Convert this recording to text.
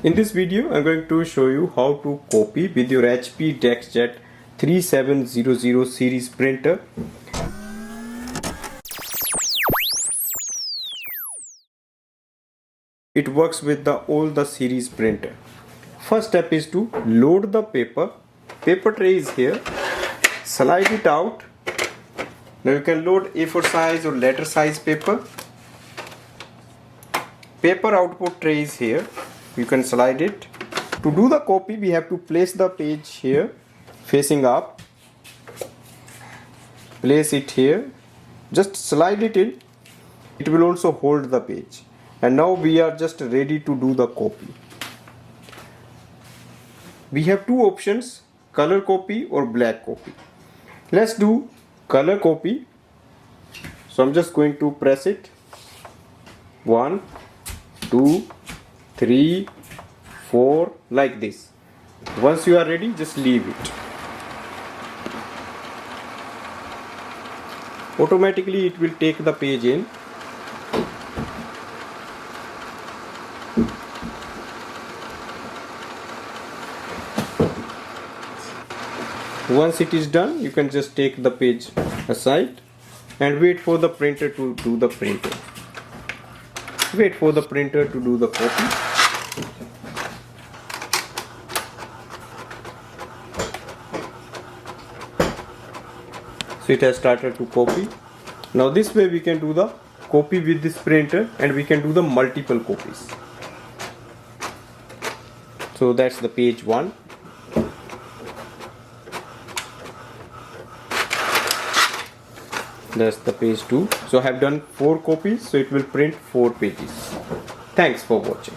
In this video, I'm going to show you how to copy with your HP DeskJet 3700 series printer. It works with all the series printer. First step is to load the paper. Paper tray is here. Slide it out. Now you can load A4 size or letter size paper. Paper output tray is here. You can slide it. To do the copy, we have to place the page here facing up. Place it here. Just slide it in. It will also hold the page. And now we are just ready to do the copy. We have two options, color copy or black copy. Let's do color copy. So I'm just going to press it. 1, 2, 3, 4, like this. Once you are ready, just leave it. Automatically it will take the page in. Once it is done, you can just take the page aside and wait for the printer to do the printing. Wait for the printer to do the copy. So it has started to copy. Now this way we can do the copy with this printer and we can do the multiple copies. So that's the page 1. That's the page 2. So I have done 4 copies, so it will print 4 pages. Thanks for watching.